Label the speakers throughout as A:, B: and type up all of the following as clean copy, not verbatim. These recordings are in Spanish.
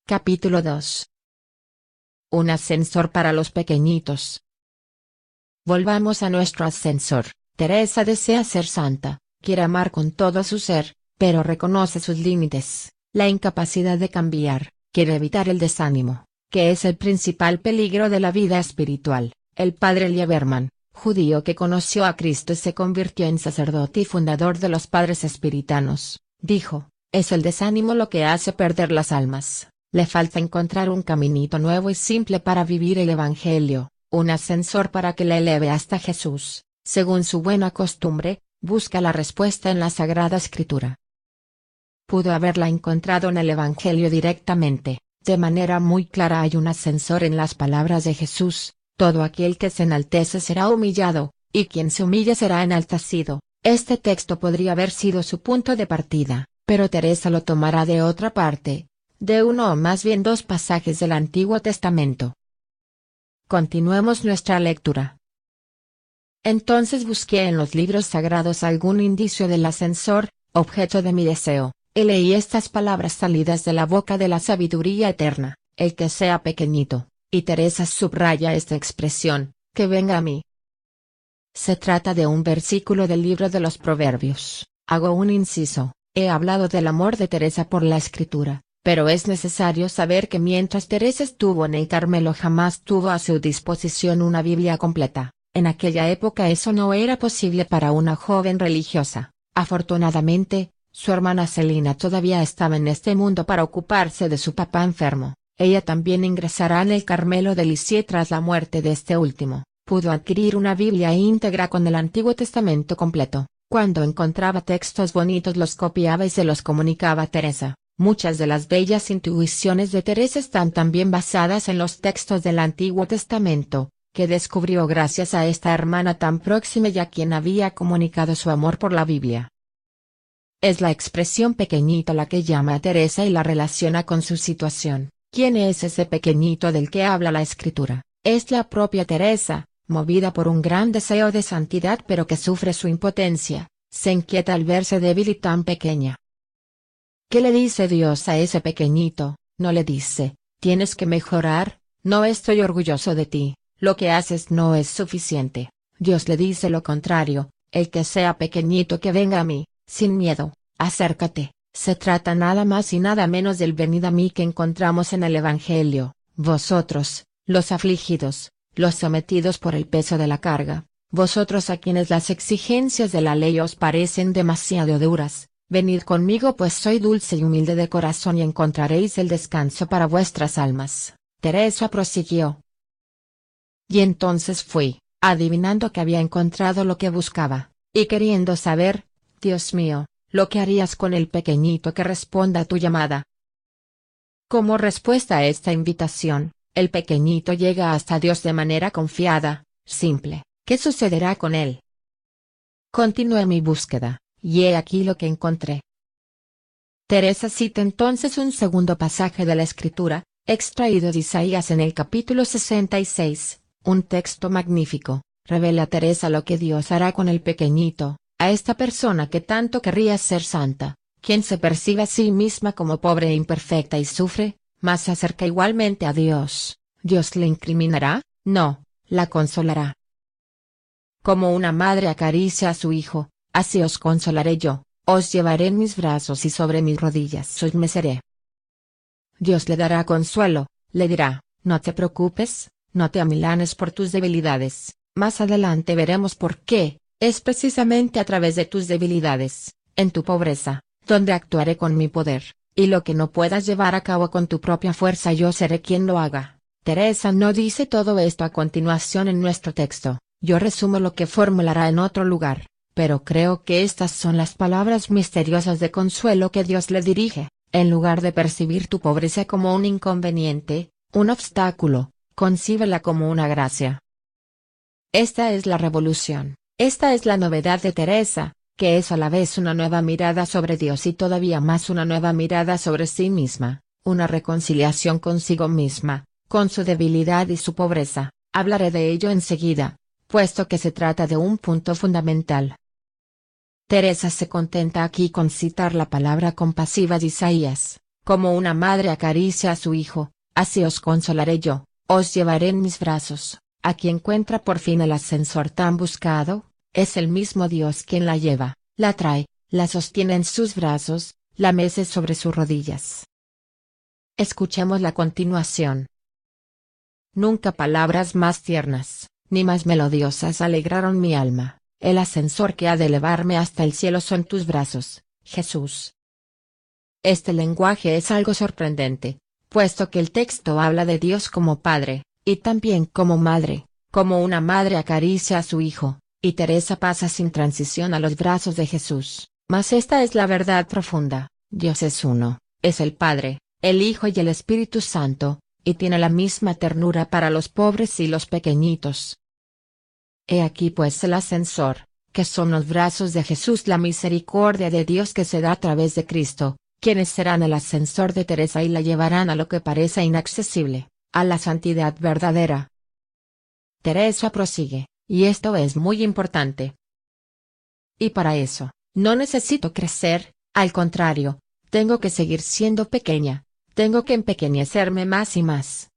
A: Capítulo 2. Un ascensor para los pequeñitos. Volvamos a nuestro ascensor. Teresa desea ser santa, quiere amar con todo su ser, pero reconoce sus límites, la incapacidad de cambiar, quiere evitar el desánimo, que es el principal peligro de la vida espiritual. El padre Lieberman, judío que conoció a Cristo y se convirtió en sacerdote y fundador de los padres espiritanos, dijo: es el desánimo lo que hace perder las almas. Le falta encontrar un caminito nuevo y simple para vivir el Evangelio, un ascensor para que le eleve hasta Jesús. Según su buena costumbre, busca la respuesta en la Sagrada Escritura. Pudo haberla encontrado en el Evangelio directamente. De manera muy clara hay un ascensor en las palabras de Jesús: todo aquel que se enaltece será humillado, y quien se humille será enaltecido. Este texto podría haber sido su punto de partida, pero Teresa lo tomará de otra parte, de uno o más bien dos pasajes del Antiguo Testamento. Continuemos nuestra lectura. Entonces busqué en los libros sagrados algún indicio del ascensor, objeto de mi deseo, y leí estas palabras salidas de la boca de la sabiduría eterna: el que sea pequeñito. Y Teresa subraya esta expresión: que venga a mí. Se trata de un versículo del libro de los Proverbios. Hago un inciso: he hablado del amor de Teresa por la Escritura, pero es necesario saber que mientras Teresa estuvo en el Carmelo jamás tuvo a su disposición una Biblia completa. En aquella época eso no era posible para una joven religiosa. Afortunadamente, su hermana Celina todavía estaba en este mundo para ocuparse de su papá enfermo. Ella también ingresará en el Carmelo de Lisieux tras la muerte de este último. Pudo adquirir una Biblia íntegra con el Antiguo Testamento completo. Cuando encontraba textos bonitos los copiaba y se los comunicaba a Teresa. Muchas de las bellas intuiciones de Teresa están también basadas en los textos del Antiguo Testamento, que descubrió gracias a esta hermana tan próxima y a quien había comunicado su amor por la Biblia. Es la expresión pequeñito la que llama a Teresa y la relaciona con su situación. ¿Quién es ese pequeñito del que habla la Escritura? Es la propia Teresa, movida por un gran deseo de santidad pero que sufre su impotencia, se inquieta al verse débil y tan pequeña. ¿Qué le dice Dios a ese pequeñito? No le dice: tienes que mejorar, no estoy orgulloso de ti, lo que haces no es suficiente. Dios le dice lo contrario: el que sea pequeñito que venga a mí, sin miedo, acércate. Se trata nada más y nada menos del venid a mí que encontramos en el Evangelio: vosotros, los afligidos, los sometidos por el peso de la carga, vosotros a quienes las exigencias de la ley os parecen demasiado duras, venid conmigo pues soy dulce y humilde de corazón y encontraréis el descanso para vuestras almas. Teresa prosiguió: y entonces fui, adivinando que había encontrado lo que buscaba, y queriendo saber, Dios mío, lo que harías con el pequeñito que responda a tu llamada. Como respuesta a esta invitación, el pequeñito llega hasta Dios de manera confiada, simple. ¿Qué sucederá con él? Continué mi búsqueda, y he aquí lo que encontré. Teresa cita entonces un segundo pasaje de la Escritura, extraído de Isaías en el capítulo 66, un texto magnífico. Revela a Teresa lo que Dios hará con el pequeñito, a esta persona que tanto querría ser santa, quien se percibe a sí misma como pobre e imperfecta y sufre, mas se acerca igualmente a Dios. ¿Dios le incriminará? No, la consolará. Como una madre acaricia a su hijo, así os consolaré yo, os llevaré en mis brazos y sobre mis rodillas os meceré. Dios le dará consuelo, le dirá: no te preocupes, no te amilanes por tus debilidades. Más adelante veremos por qué. Es precisamente a través de tus debilidades, en tu pobreza, donde actuaré con mi poder, y lo que no puedas llevar a cabo con tu propia fuerza yo seré quien lo haga. Teresa no dice todo esto a continuación en nuestro texto, yo resumo lo que formulará en otro lugar, pero creo que estas son las palabras misteriosas de consuelo que Dios le dirige. En lugar de percibir tu pobreza como un inconveniente, un obstáculo, concíbela como una gracia. Esta es la revolución. Esta es la novedad de Teresa, que es a la vez una nueva mirada sobre Dios y todavía más una nueva mirada sobre sí misma, una reconciliación consigo misma, con su debilidad y su pobreza. Hablaré de ello enseguida, puesto que se trata de un punto fundamental. Teresa se contenta aquí con citar la palabra compasiva de Isaías: como una madre acaricia a su hijo, así os consolaré yo, os llevaré en mis brazos. Aquí encuentra por fin el ascensor tan buscado, es el mismo Dios quien la lleva, la trae, la sostiene en sus brazos, la mece sobre sus rodillas. Escuchemos la continuación. Nunca palabras más tiernas, ni más melodiosas alegraron mi alma, el ascensor que ha de elevarme hasta el cielo son tus brazos, Jesús. Este lenguaje es algo sorprendente, puesto que el texto habla de Dios como Padre, y también como Madre, como una madre acaricia a su hijo, y Teresa pasa sin transición a los brazos de Jesús, mas esta es la verdad profunda, Dios es uno, es el Padre, el Hijo y el Espíritu Santo, y tiene la misma ternura para los pobres y los pequeñitos. He aquí pues el ascensor, que son los brazos de Jesús, la misericordia de Dios que se da a través de Cristo, quienes serán el ascensor de Teresa y la llevarán a lo que parece inaccesible, a la santidad verdadera. Teresa prosigue, y esto es muy importante. Y para eso, no necesito crecer, al contrario, tengo que seguir siendo pequeña, tengo que empequeñecerme más y más.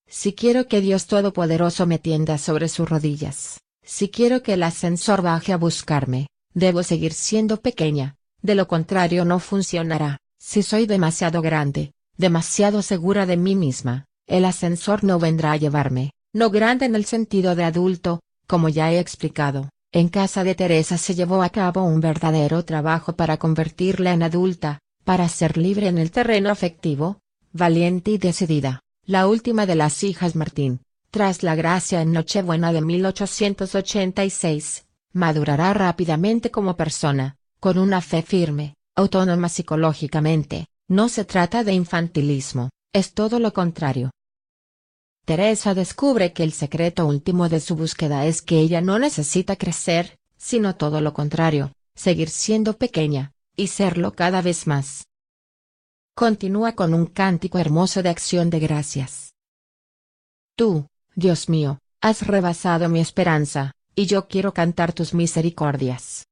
A: Si quiero que Dios Todopoderoso me tienda sobre sus rodillas, si quiero que el ascensor baje a buscarme, debo seguir siendo pequeña, de lo contrario no funcionará. Si soy demasiado grande, demasiado segura de mí misma, el ascensor no vendrá a llevarme, no grande en el sentido de adulto, como ya he explicado. En casa de Teresa se llevó a cabo un verdadero trabajo para convertirla en adulta, para ser libre en el terreno afectivo, valiente y decidida. La última de las hijas Martín, tras la gracia en Nochebuena de 1886, madurará rápidamente como persona, con una fe firme, autónoma psicológicamente. No se trata de infantilismo, es todo lo contrario. Teresa descubre que el secreto último de su búsqueda es que ella no necesita crecer, sino todo lo contrario, seguir siendo pequeña, y serlo cada vez más. Continúa con un cántico hermoso de acción de gracias. Tú, Dios mío, has rebasado mi esperanza, y yo quiero cantar tus misericordias.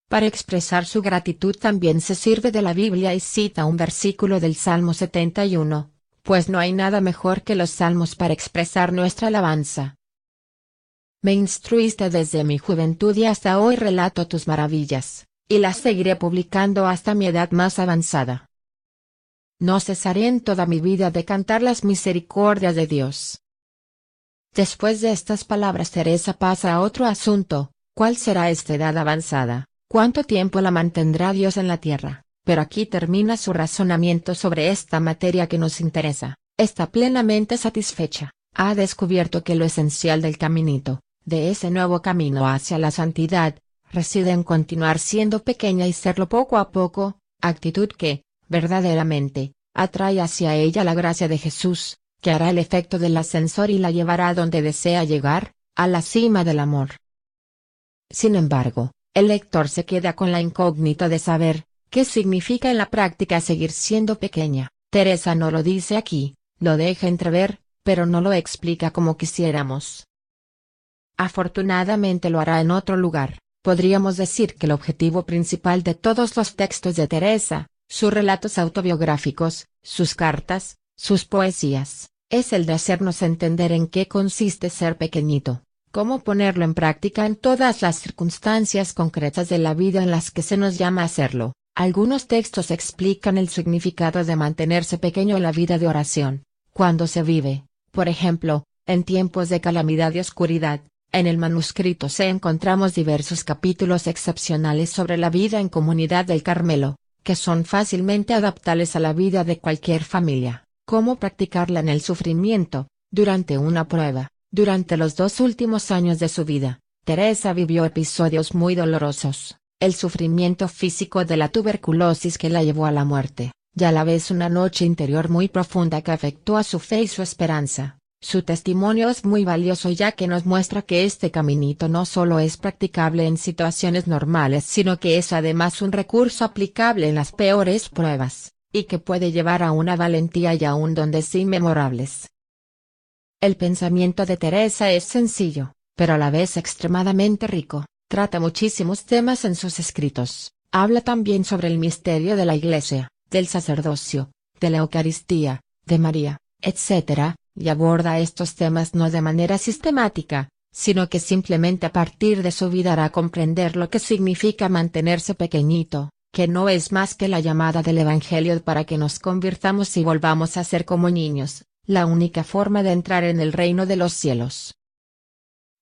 A: Para expresar su gratitud también se sirve de la Biblia y cita un versículo del Salmo 71, pues no hay nada mejor que los salmos para expresar nuestra alabanza. Me instruiste desde mi juventud y hasta hoy relato tus maravillas, y las seguiré publicando hasta mi edad más avanzada. No cesaré en toda mi vida de cantar las misericordias de Dios. Después de estas palabras Teresa pasa a otro asunto, ¿cuál será esta edad avanzada? ¿Cuánto tiempo la mantendrá Dios en la tierra? Pero aquí termina su razonamiento sobre esta materia que nos interesa. Está plenamente satisfecha, ha descubierto que lo esencial del caminito, de ese nuevo camino hacia la santidad, reside en continuar siendo pequeña y serlo poco a poco, actitud que, verdaderamente, atrae hacia ella la gracia de Jesús, que hará el efecto del ascensor y la llevará a donde desea llegar, a la cima del amor. Sin embargo, el lector se queda con la incógnita de saber, ¿qué significa en la práctica seguir siendo pequeña? Teresa no lo dice aquí, lo deja entrever, pero no lo explica como quisiéramos. Afortunadamente lo hará en otro lugar. Podríamos decir que el objetivo principal de todos los textos de Teresa, sus relatos autobiográficos, sus cartas, sus poesías, es el de hacernos entender en qué consiste ser pequeñito, cómo ponerlo en práctica en todas las circunstancias concretas de la vida en las que se nos llama a hacerlo. Algunos textos explican el significado de mantenerse pequeño en la vida de oración, cuando se vive, por ejemplo, en tiempos de calamidad y oscuridad. En el manuscrito C encontramos diversos capítulos excepcionales sobre la vida en comunidad del Carmelo, que son fácilmente adaptables a la vida de cualquier familia. Cómo practicarla en el sufrimiento, durante una prueba. Durante los 2 últimos años de su vida, Teresa vivió episodios muy dolorosos, el sufrimiento físico de la tuberculosis que la llevó a la muerte, y a la vez una noche interior muy profunda que afectó a su fe y su esperanza. Su testimonio es muy valioso ya que nos muestra que este caminito no solo es practicable en situaciones normales sino que es además un recurso aplicable en las peores pruebas, y que puede llevar a una valentía y a un don de sí memorables. El pensamiento de Teresa es sencillo, pero a la vez extremadamente rico, trata muchísimos temas en sus escritos, habla también sobre el misterio de la Iglesia, del sacerdocio, de la Eucaristía, de María, etc., y aborda estos temas no de manera sistemática, sino que simplemente a partir de su vida hará comprender lo que significa mantenerse pequeñito, que no es más que la llamada del Evangelio para que nos convirtamos y volvamos a ser como niños, la única forma de entrar en el reino de los cielos.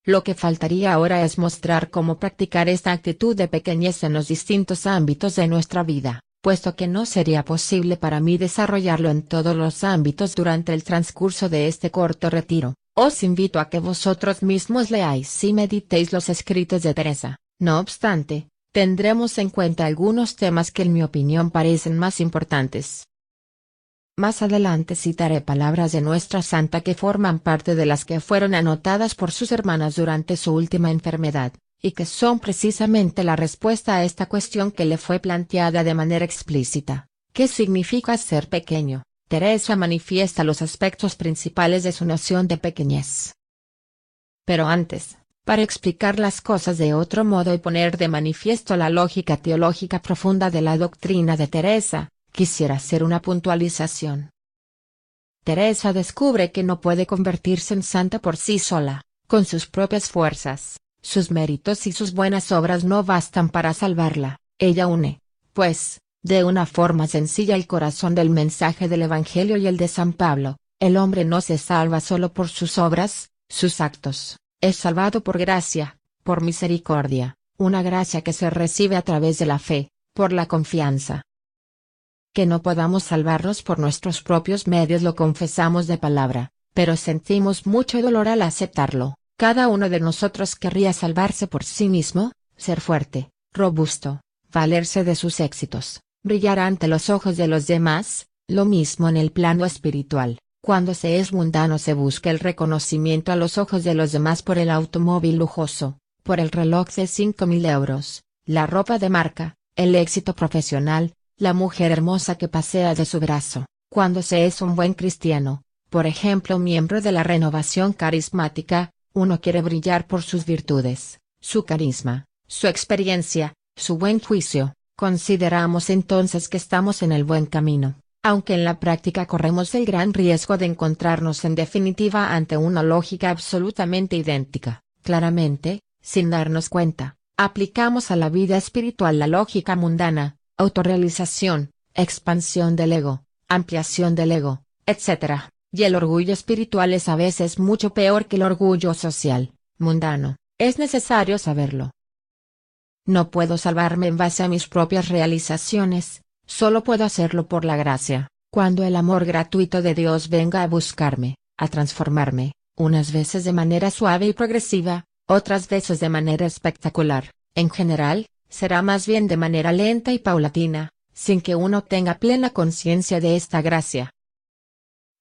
A: Lo que faltaría ahora es mostrar cómo practicar esta actitud de pequeñez en los distintos ámbitos de nuestra vida, puesto que no sería posible para mí desarrollarlo en todos los ámbitos durante el transcurso de este corto retiro. Os invito a que vosotros mismos leáis y meditéis los escritos de Teresa. No obstante, tendremos en cuenta algunos temas que en mi opinión parecen más importantes. Más adelante citaré palabras de nuestra santa que forman parte de las que fueron anotadas por sus hermanas durante su última enfermedad, y que son precisamente la respuesta a esta cuestión que le fue planteada de manera explícita. ¿Qué significa ser pequeño? Teresa manifiesta los aspectos principales de su noción de pequeñez. Pero antes, para explicar las cosas de otro modo y poner de manifiesto la lógica teológica profunda de la doctrina de Teresa, quisiera hacer una puntualización. Teresa descubre que no puede convertirse en santa por sí sola, con sus propias fuerzas, sus méritos y sus buenas obras no bastan para salvarla. Ella une, pues, de una forma sencilla el corazón del mensaje del Evangelio y el de San Pablo: el hombre no se salva solo por sus obras, sus actos, es salvado por gracia, por misericordia, una gracia que se recibe a través de la fe, por la confianza. Que no podamos salvarnos por nuestros propios medios lo confesamos de palabra, pero sentimos mucho dolor al aceptarlo. Cada uno de nosotros querría salvarse por sí mismo, ser fuerte, robusto, valerse de sus éxitos, brillar ante los ojos de los demás. Lo mismo en el plano espiritual, cuando se es mundano se busca el reconocimiento a los ojos de los demás por el automóvil lujoso, por el reloj de 5.000 euros, la ropa de marca, el éxito profesional, la mujer hermosa que pasea de su brazo. Cuando se es un buen cristiano, por ejemplo miembro de la renovación carismática, uno quiere brillar por sus virtudes, su carisma, su experiencia, su buen juicio. Consideramos entonces que estamos en el buen camino, aunque en la práctica corremos el gran riesgo de encontrarnos en definitiva ante una lógica absolutamente idéntica. Claramente, sin darnos cuenta, aplicamos a la vida espiritual la lógica mundana: autorrealización, expansión del ego, ampliación del ego, etc. Y el orgullo espiritual es a veces mucho peor que el orgullo social, mundano. Es necesario saberlo. No puedo salvarme en base a mis propias realizaciones, solo puedo hacerlo por la gracia, cuando el amor gratuito de Dios venga a buscarme, a transformarme, unas veces de manera suave y progresiva, otras veces de manera espectacular. En general, será más bien de manera lenta y paulatina, sin que uno tenga plena conciencia de esta gracia.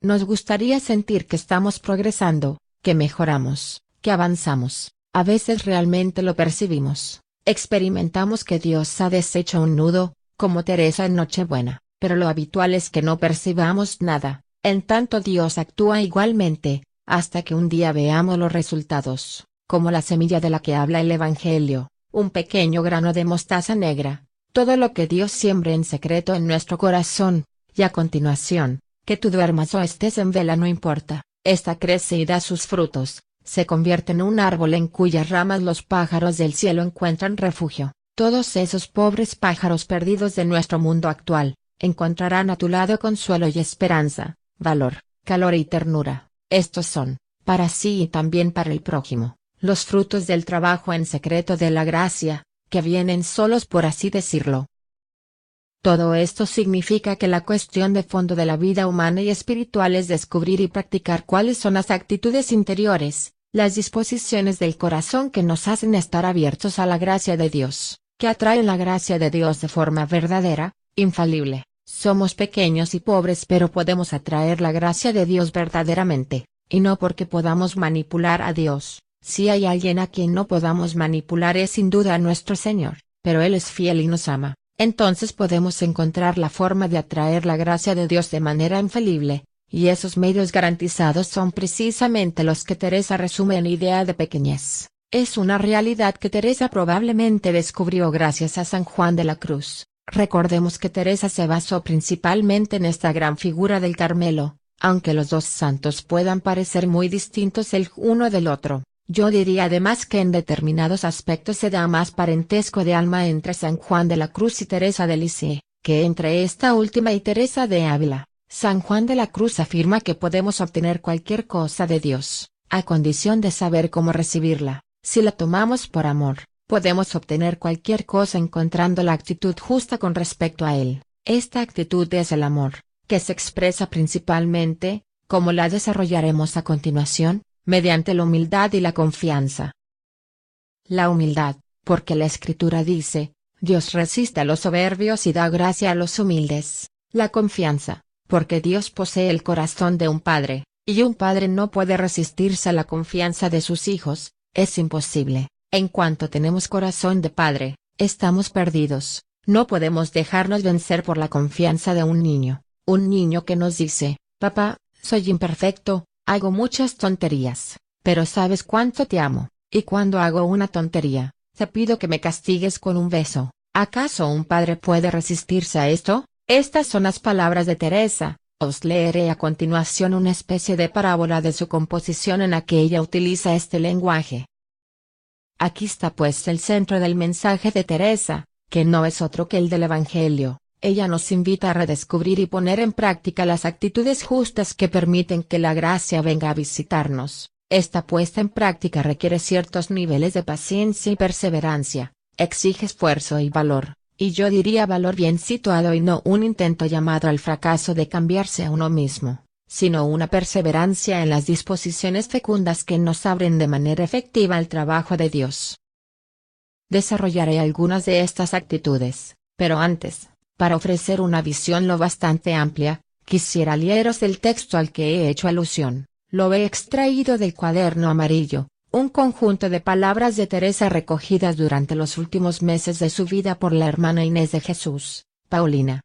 A: Nos gustaría sentir que estamos progresando, que mejoramos, que avanzamos. A veces realmente lo percibimos. Experimentamos que Dios ha deshecho un nudo, como Teresa en Nochebuena, pero lo habitual es que no percibamos nada. En tanto Dios actúa igualmente, hasta que un día veamos los resultados, como la semilla de la que habla el Evangelio, un pequeño grano de mostaza negra, todo lo que Dios siembre en secreto en nuestro corazón, y a continuación, que tú duermas o estés en vela no importa, esta crece y da sus frutos, se convierte en un árbol en cuyas ramas los pájaros del cielo encuentran refugio. Todos esos pobres pájaros perdidos de nuestro mundo actual, encontrarán a tu lado consuelo y esperanza, valor, calor y ternura. Estos son, para sí y también para el prójimo, los frutos del trabajo en secreto de la gracia, que vienen solos por así decirlo. Todo esto significa que la cuestión de fondo de la vida humana y espiritual es descubrir y practicar cuáles son las actitudes interiores, las disposiciones del corazón que nos hacen estar abiertos a la gracia de Dios, que atraen la gracia de Dios de forma verdadera, infalible. Somos pequeños y pobres pero podemos atraer la gracia de Dios verdaderamente, y no porque podamos manipular a Dios. Si hay alguien a quien no podamos manipular es sin duda a nuestro Señor, pero Él es fiel y nos ama. Entonces podemos encontrar la forma de atraer la gracia de Dios de manera infalible, y esos medios garantizados son precisamente los que Teresa resume en idea de pequeñez. Es una realidad que Teresa probablemente descubrió gracias a San Juan de la Cruz, Recordemos que Teresa se basó principalmente en esta gran figura del Carmelo, aunque los dos santos puedan parecer muy distintos el uno del otro. Yo diría además que en determinados aspectos se da más parentesco de alma entre San Juan de la Cruz y Teresa de Lisieux, que entre esta última y Teresa de Ávila. San Juan de la Cruz afirma que podemos obtener cualquier cosa de Dios, a condición de saber cómo recibirla. Si la tomamos por amor, podemos obtener cualquier cosa encontrando la actitud justa con respecto a Él. Esta actitud es el amor, que se expresa principalmente, como la desarrollaremos a continuación, mediante la humildad y la confianza. La humildad, porque la Escritura dice, Dios resiste a los soberbios y da gracia a los humildes. La confianza, porque Dios posee el corazón de un padre, y un padre no puede resistirse a la confianza de sus hijos, es imposible. En cuanto tenemos corazón de padre, estamos perdidos, no podemos dejarnos vencer por la confianza de un niño que nos dice, papá, soy imperfecto, hago muchas tonterías, pero sabes cuánto te amo, y cuando hago una tontería, te pido que me castigues con un beso. ¿Acaso un padre puede resistirse a esto? Estas son las palabras de Teresa. Os leeré a continuación una especie de parábola de su composición en la que ella utiliza este lenguaje. Aquí está pues el centro del mensaje de Teresa, que no es otro que el del Evangelio. Ella nos invita a redescubrir y poner en práctica las actitudes justas que permiten que la gracia venga a visitarnos. Esta puesta en práctica requiere ciertos niveles de paciencia y perseverancia, exige esfuerzo y valor, y yo diría valor bien situado y no un intento llamado al fracaso de cambiarse a uno mismo, sino una perseverancia en las disposiciones fecundas que nos abren de manera efectiva el trabajo de Dios. Desarrollaré algunas de estas actitudes, pero antes, para ofrecer una visión lo bastante amplia, quisiera leeros el texto al que he hecho alusión. Lo he extraído del cuaderno amarillo, un conjunto de palabras de Teresa recogidas durante los últimos meses de su vida por la hermana Inés de Jesús, Paulina.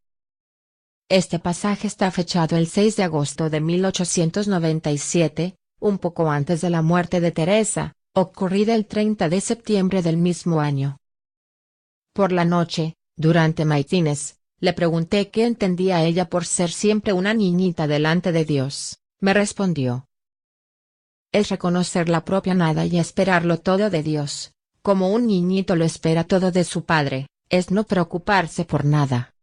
A: Este pasaje está fechado el 6 de agosto de 1897, un poco antes de la muerte de Teresa, ocurrida el 30 de septiembre del mismo año. Por la noche, durante maitines, le pregunté qué entendía ella por ser siempre una niñita delante de Dios. Me respondió: es reconocer la propia nada y esperarlo todo de Dios, como un niñito lo espera todo de su padre, es no preocuparse por nada.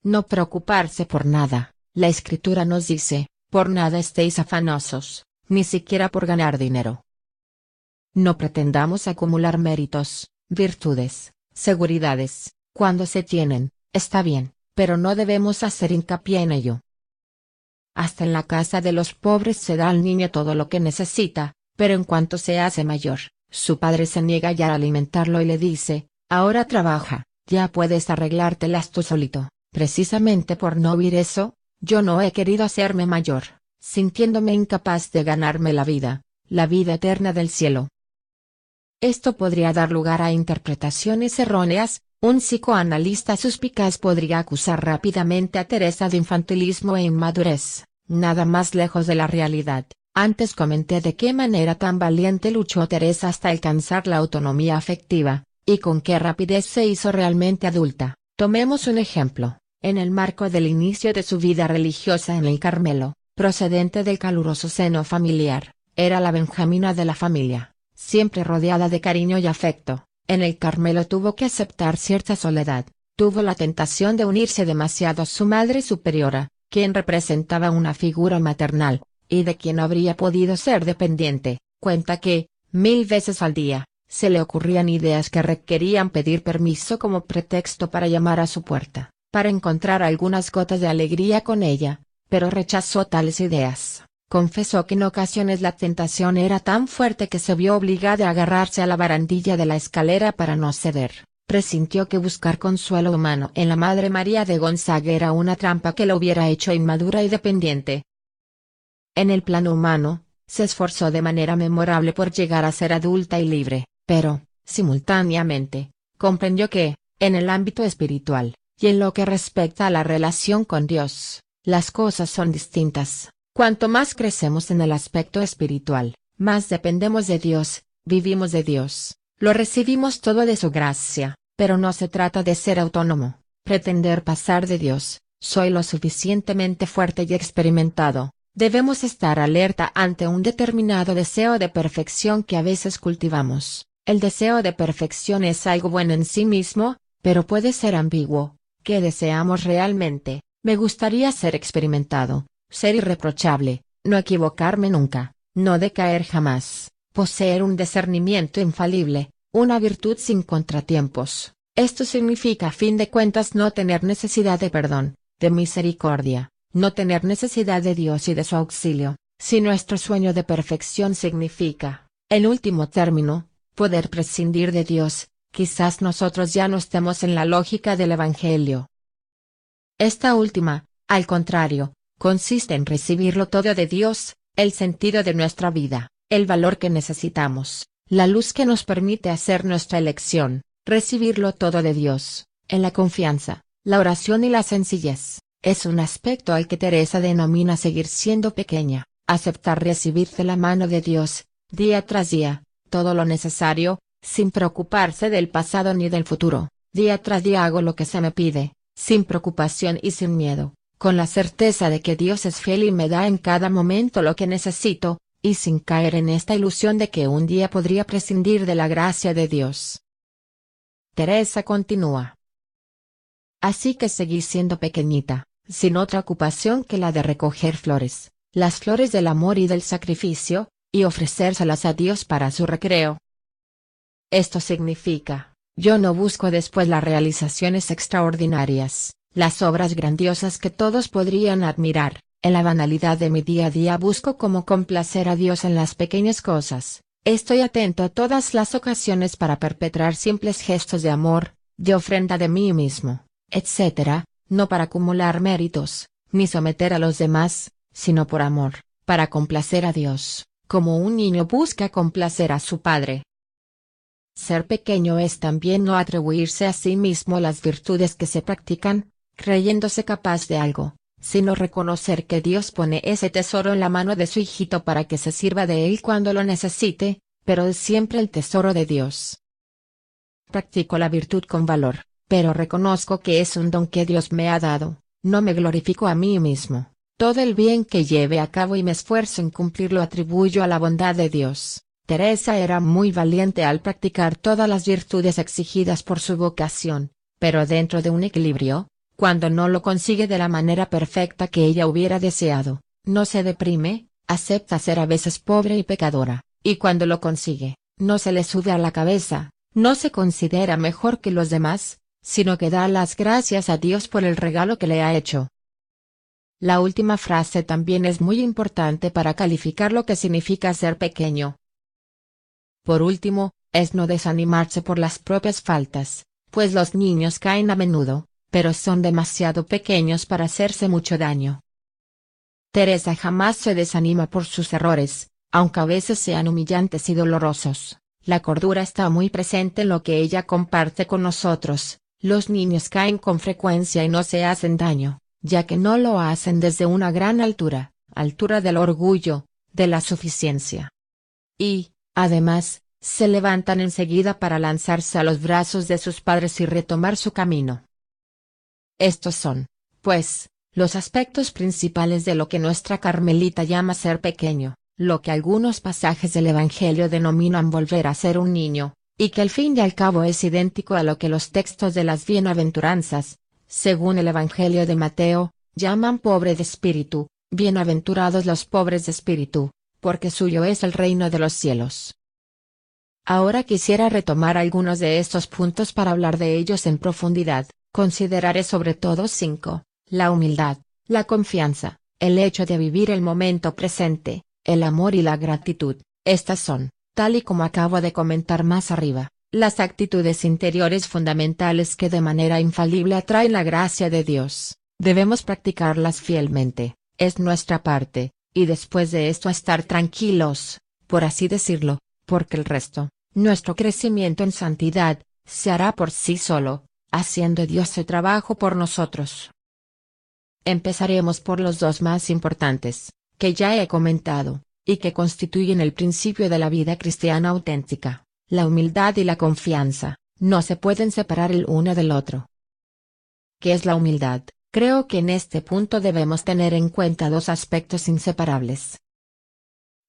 A: No preocuparse por nada, la Escritura nos dice, por nada estéis afanosos, ni siquiera por ganar dinero. No pretendamos acumular méritos, virtudes, seguridades, cuando se tienen, está bien, pero no debemos hacer hincapié en ello. Hasta en la casa de los pobres se da al niño todo lo que necesita, pero en cuanto se hace mayor, su padre se niega ya a alimentarlo y le dice, ahora trabaja, ya puedes arreglártelas tú solito. Precisamente por no oír eso, yo no he querido hacerme mayor, sintiéndome incapaz de ganarme la vida eterna del cielo. Esto podría dar lugar a interpretaciones erróneas. Un psicoanalista suspicaz podría acusar rápidamente a Teresa de infantilismo e inmadurez, nada más lejos de la realidad. Antes comenté de qué manera tan valiente luchó Teresa hasta alcanzar la autonomía afectiva, y con qué rapidez se hizo realmente adulta. Tomemos un ejemplo, en el marco del inicio de su vida religiosa en el Carmelo, procedente del caluroso seno familiar, era la benjamina de la familia, siempre rodeada de cariño y afecto. En el Carmelo tuvo que aceptar cierta soledad, tuvo la tentación de unirse demasiado a su madre superiora, quien representaba una figura maternal, y de quien habría podido ser dependiente. Cuenta que, 1000 veces al día, se le ocurrían ideas que requerían pedir permiso como pretexto para llamar a su puerta, para encontrar algunas gotas de alegría con ella, pero rechazó tales ideas. Confesó que en ocasiones la tentación era tan fuerte que se vio obligada a agarrarse a la barandilla de la escalera para no ceder. Presintió que buscar consuelo humano en la Madre María de Gonzaga era una trampa que la hubiera hecho inmadura y dependiente. En el plano humano, se esforzó de manera memorable por llegar a ser adulta y libre, pero, simultáneamente, comprendió que, en el ámbito espiritual, y en lo que respecta a la relación con Dios, las cosas son distintas. Cuanto más crecemos en el aspecto espiritual, más dependemos de Dios, vivimos de Dios, lo recibimos todo de su gracia, pero no se trata de ser autónomo, pretender pasar de Dios, soy lo suficientemente fuerte y experimentado. Debemos estar alerta ante un determinado deseo de perfección que a veces cultivamos. El deseo de perfección es algo bueno en sí mismo, pero puede ser ambiguo. ¿Qué deseamos realmente? Me gustaría ser experimentado, ser irreprochable, no equivocarme nunca, no decaer jamás, poseer un discernimiento infalible, una virtud sin contratiempos. Esto significa a fin de cuentas no tener necesidad de perdón, de misericordia, no tener necesidad de Dios y de su auxilio. Si nuestro sueño de perfección significa, en último término, poder prescindir de Dios, quizás nosotros ya no estemos en la lógica del Evangelio. Esta última, al contrario, consiste en recibirlo todo de Dios, el sentido de nuestra vida, el valor que necesitamos, la luz que nos permite hacer nuestra elección, recibirlo todo de Dios, en la confianza, la oración y la sencillez. Es un aspecto al que Teresa denomina seguir siendo pequeña, aceptar recibir de la mano de Dios, día tras día, todo lo necesario, sin preocuparse del pasado ni del futuro. Día tras día hago lo que se me pide, sin preocupación y sin miedo, con la certeza de que Dios es fiel y me da en cada momento lo que necesito, y sin caer en esta ilusión de que un día podría prescindir de la gracia de Dios. Teresa continúa. Así que seguí siendo pequeñita, sin otra ocupación que la de recoger flores, las flores del amor y del sacrificio, y ofrecérselas a Dios para su recreo. Esto significa, yo no busco después las realizaciones extraordinarias, las obras grandiosas que todos podrían admirar, en la banalidad de mi día a día busco cómo complacer a Dios en las pequeñas cosas, estoy atento a todas las ocasiones para perpetrar simples gestos de amor, de ofrenda de mí mismo, etc., no para acumular méritos, ni someter a los demás, sino por amor, para complacer a Dios, como un niño busca complacer a su padre. Ser pequeño es también no atribuirse a sí mismo las virtudes que se practican, creyéndose capaz de algo, sino reconocer que Dios pone ese tesoro en la mano de su hijito para que se sirva de él cuando lo necesite, pero es siempre el tesoro de Dios. Practico la virtud con valor, pero reconozco que es un don que Dios me ha dado, no me glorifico a mí mismo, todo el bien que lleve a cabo y me esfuerzo en cumplirlo atribuyo a la bondad de Dios. Teresa era muy valiente al practicar todas las virtudes exigidas por su vocación, pero dentro de un equilibrio, cuando no lo consigue de la manera perfecta que ella hubiera deseado, no se deprime, acepta ser a veces pobre y pecadora, y cuando lo consigue, no se le sube a la cabeza, no se considera mejor que los demás, sino que da las gracias a Dios por el regalo que le ha hecho. La última frase también es muy importante para calificar lo que significa ser pequeño. Por último, es no desanimarse por las propias faltas, pues los niños caen a menudo, pero son demasiado pequeños para hacerse mucho daño. Teresa jamás se desanima por sus errores, aunque a veces sean humillantes y dolorosos. La cordura está muy presente en lo que ella comparte con nosotros. Los niños caen con frecuencia y no se hacen daño, ya que no lo hacen desde una gran altura, altura del orgullo, de la suficiencia. Y, además, se levantan enseguida para lanzarse a los brazos de sus padres y retomar su camino. Estos son, pues, los aspectos principales de lo que nuestra Carmelita llama ser pequeño, lo que algunos pasajes del Evangelio denominan volver a ser un niño, y que al fin y al cabo es idéntico a lo que los textos de las bienaventuranzas, según el Evangelio de Mateo, llaman pobre de espíritu, bienaventurados los pobres de espíritu, porque suyo es el reino de los cielos. Ahora quisiera retomar algunos de estos puntos para hablar de ellos en profundidad. Consideraré sobre todo 5, la humildad, la confianza, el hecho de vivir el momento presente, el amor y la gratitud. Estas son, tal y como acabo de comentar más arriba, las actitudes interiores fundamentales que de manera infalible atraen la gracia de Dios. Debemos practicarlas fielmente, es nuestra parte, y después de esto estar tranquilos, por así decirlo, porque el resto, nuestro crecimiento en santidad, se hará por sí solo, haciendo Dios su trabajo por nosotros. Empezaremos por los dos más importantes, que ya he comentado, y que constituyen el principio de la vida cristiana auténtica, la humildad y la confianza, no se pueden separar el uno del otro. ¿Qué es la humildad? Creo que en este punto debemos tener en cuenta dos aspectos inseparables.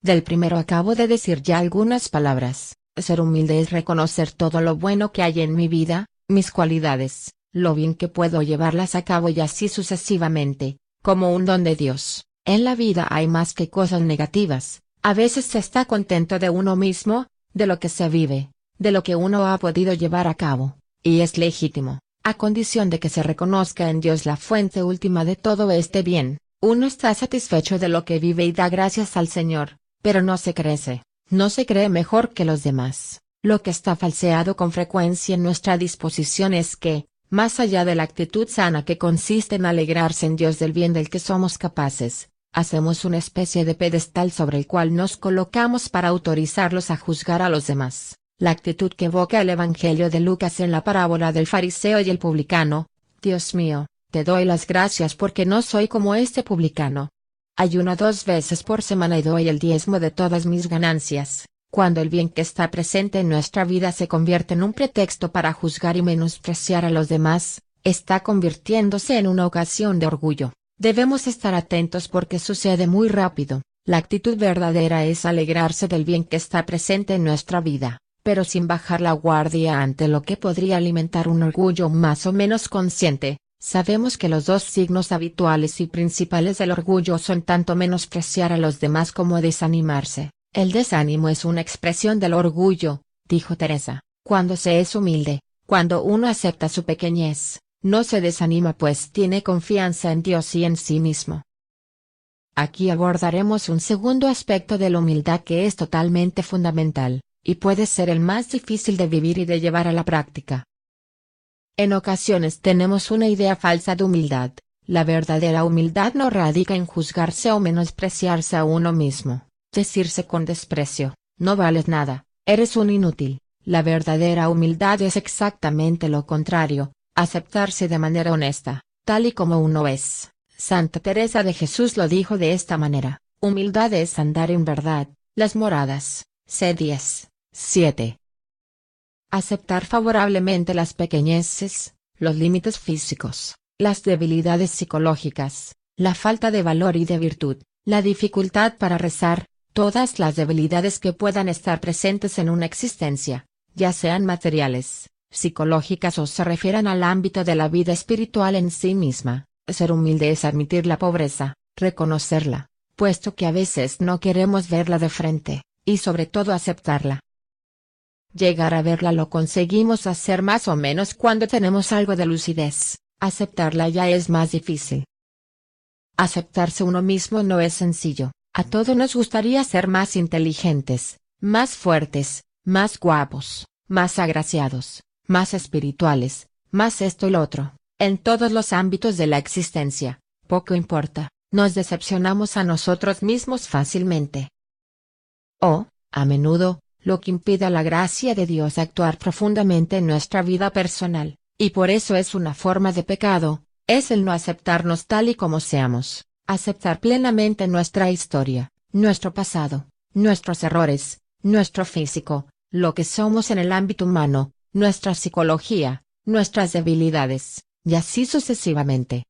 A: Del primero acabo de decir ya algunas palabras. Ser humilde es reconocer todo lo bueno que hay en mi vida, mis cualidades, lo bien que puedo llevarlas a cabo y así sucesivamente, como un don de Dios. En la vida hay más que cosas negativas. A veces se está contento de uno mismo, de lo que se vive, de lo que uno ha podido llevar a cabo, y es legítimo, a condición de que se reconozca en Dios la fuente última de todo este bien. Uno está satisfecho de lo que vive y da gracias al Señor, pero no se crece, no se cree mejor que los demás. Lo que está falseado con frecuencia en nuestra disposición es que, más allá de la actitud sana que consiste en alegrarse en Dios del bien del que somos capaces, hacemos una especie de pedestal sobre el cual nos colocamos para autorizarlos a juzgar a los demás. La actitud que evoca el Evangelio de Lucas en la parábola del fariseo y el publicano: Dios mío, te doy las gracias porque no soy como este publicano. Ayuno 2 veces por semana y doy el diezmo de todas mis ganancias. Cuando el bien que está presente en nuestra vida se convierte en un pretexto para juzgar y menospreciar a los demás, está convirtiéndose en una ocasión de orgullo. Debemos estar atentos porque sucede muy rápido. La actitud verdadera es alegrarse del bien que está presente en nuestra vida, pero sin bajar la guardia ante lo que podría alimentar un orgullo más o menos consciente. Sabemos que los dos signos habituales y principales del orgullo son tanto menospreciar a los demás como desanimarse. El desánimo es una expresión del orgullo, dijo Teresa. Cuando se es humilde, cuando uno acepta su pequeñez, no se desanima pues tiene confianza en Dios y en sí mismo. Aquí abordaremos un segundo aspecto de la humildad que es totalmente fundamental, y puede ser el más difícil de vivir y de llevar a la práctica. En ocasiones tenemos una idea falsa de humildad. La verdadera humildad no radica en juzgarse o menospreciarse a uno mismo, decirse con desprecio, no vales nada, eres un inútil. La verdadera humildad es exactamente lo contrario, aceptarse de manera honesta, tal y como uno es. Santa Teresa de Jesús lo dijo de esta manera: humildad es andar en verdad. Las Moradas, C10:7. Aceptar favorablemente las pequeñeces, los límites físicos, las debilidades psicológicas, la falta de valor y de virtud, la dificultad para rezar, todas las debilidades que puedan estar presentes en una existencia, ya sean materiales, psicológicas o se refieran al ámbito de la vida espiritual en sí misma. Ser humilde es admitir la pobreza, reconocerla, puesto que a veces no queremos verla de frente, y sobre todo aceptarla. Llegar a verla lo conseguimos hacer más o menos cuando tenemos algo de lucidez, aceptarla ya es más difícil. Aceptarse uno mismo no es sencillo. A todos nos gustaría ser más inteligentes, más fuertes, más guapos, más agraciados, más espirituales, más esto y lo otro. En todos los ámbitos de la existencia, poco importa, nos decepcionamos a nosotros mismos fácilmente. O, a menudo, lo que impide a la gracia de Dios actuar profundamente en nuestra vida personal, y por eso es una forma de pecado, es el no aceptarnos tal y como seamos, aceptar plenamente nuestra historia, nuestro pasado, nuestros errores, nuestro físico, lo que somos en el ámbito humano, nuestra psicología, nuestras debilidades, y así sucesivamente.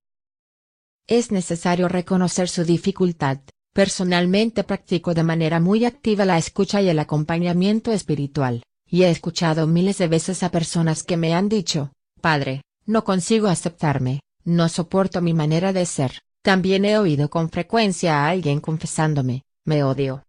A: Es necesario reconocer su dificultad. Personalmente practico de manera muy activa la escucha y el acompañamiento espiritual, y he escuchado miles de veces a personas que me han dicho: Padre, no consigo aceptarme, no soporto mi manera de ser. También he oído con frecuencia a alguien confesándome: me odio.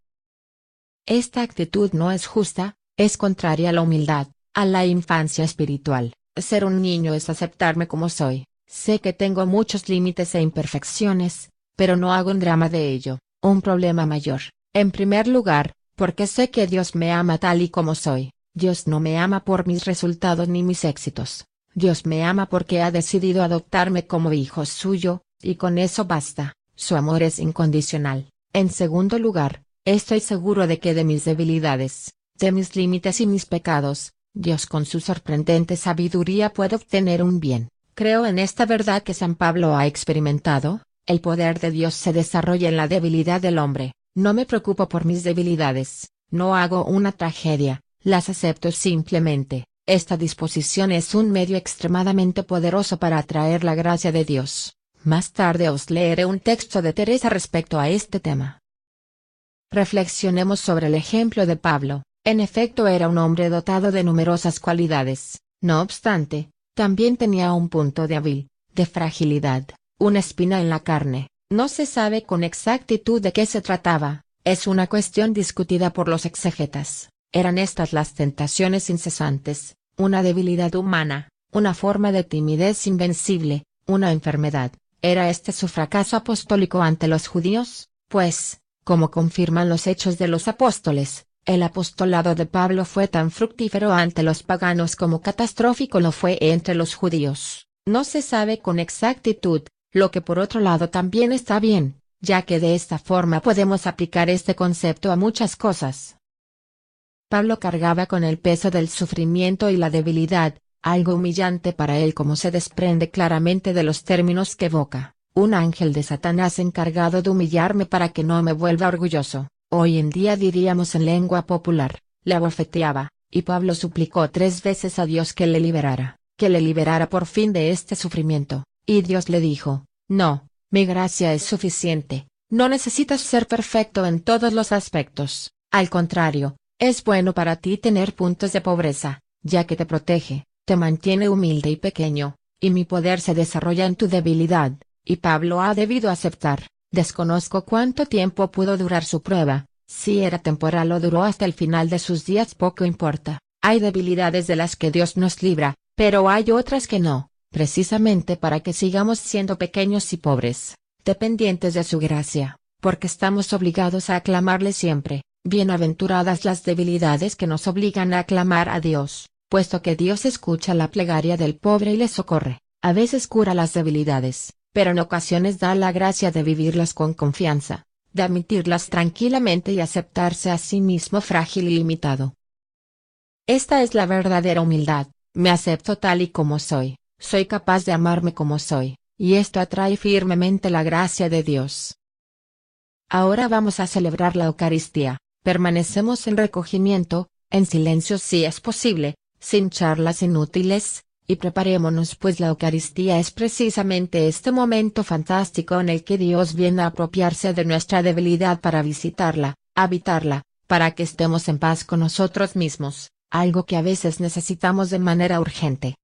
A: Esta actitud no es justa, es contraria a la humildad, a la infancia espiritual. Ser un niño es aceptarme como soy. Sé que tengo muchos límites e imperfecciones, pero no hago un drama de ello. Un problema mayor, en primer lugar, porque sé que Dios me ama tal y como soy. Dios no me ama por mis resultados ni mis éxitos. Dios me ama porque ha decidido adoptarme como hijo suyo, y con eso basta. Su amor es incondicional. En segundo lugar, estoy seguro de que de mis debilidades, de mis límites y mis pecados, Dios con su sorprendente sabiduría puede obtener un bien. Creo en esta verdad que San Pablo ha experimentado. El poder de Dios se desarrolla en la debilidad del hombre. No me preocupo por mis debilidades, no hago una tragedia, las acepto simplemente, Esta disposición es un medio extremadamente poderoso para atraer la gracia de Dios. Más tarde os leeré un texto de Teresa respecto a este tema. Reflexionemos sobre el ejemplo de Pablo. En efecto era un hombre dotado de numerosas cualidades, no obstante, también tenía un punto débil, de fragilidad, una espina en la carne. No se sabe con exactitud de qué se trataba, es una cuestión discutida por los exegetas. Eran estas las tentaciones incesantes, una debilidad humana, una forma de timidez invencible, una enfermedad. ¿Era este su fracaso apostólico ante los judíos? Pues, como confirman los hechos de los apóstoles, el apostolado de Pablo fue tan fructífero ante los paganos como catastrófico lo fue entre los judíos. No se sabe con exactitud, lo que por otro lado también está bien, ya que de esta forma podemos aplicar este concepto a muchas cosas. Pablo cargaba con el peso del sufrimiento y la debilidad, algo humillante para él como se desprende claramente de los términos que evoca. Un ángel de Satanás encargado de humillarme para que no me vuelva orgulloso, hoy en día diríamos en lengua popular, le abofeteaba, y Pablo suplicó 3 veces a Dios que le liberara por fin de este sufrimiento, y Dios le dijo, no, mi gracia es suficiente, no necesitas ser perfecto en todos los aspectos, al contrario, es bueno para ti tener puntos de pobreza, ya que te protege, te mantiene humilde y pequeño, y mi poder se desarrolla en tu debilidad. Y Pablo ha debido aceptar, desconozco cuánto tiempo pudo durar su prueba, si era temporal o duró hasta el final de sus días poco importa, hay debilidades de las que Dios nos libra, pero hay otras que no, precisamente para que sigamos siendo pequeños y pobres, dependientes de su gracia, porque estamos obligados a aclamarle siempre. Bienaventuradas las debilidades que nos obligan a aclamar a Dios, puesto que Dios escucha la plegaria del pobre y le socorre, a veces cura las debilidades, pero en ocasiones da la gracia de vivirlas con confianza, de admitirlas tranquilamente y aceptarse a sí mismo frágil y limitado. Esta es la verdadera humildad, me acepto tal y como soy capaz de amarme como soy, y esto atrae firmemente la gracia de Dios. Ahora vamos a celebrar la Eucaristía. Permanecemos en recogimiento, en silencio si es posible, sin charlas inútiles, y preparémonos pues la Eucaristía es precisamente este momento fantástico en el que Dios viene a apropiarse de nuestra debilidad para visitarla, habitarla, para que estemos en paz con nosotros mismos, algo que a veces necesitamos de manera urgente.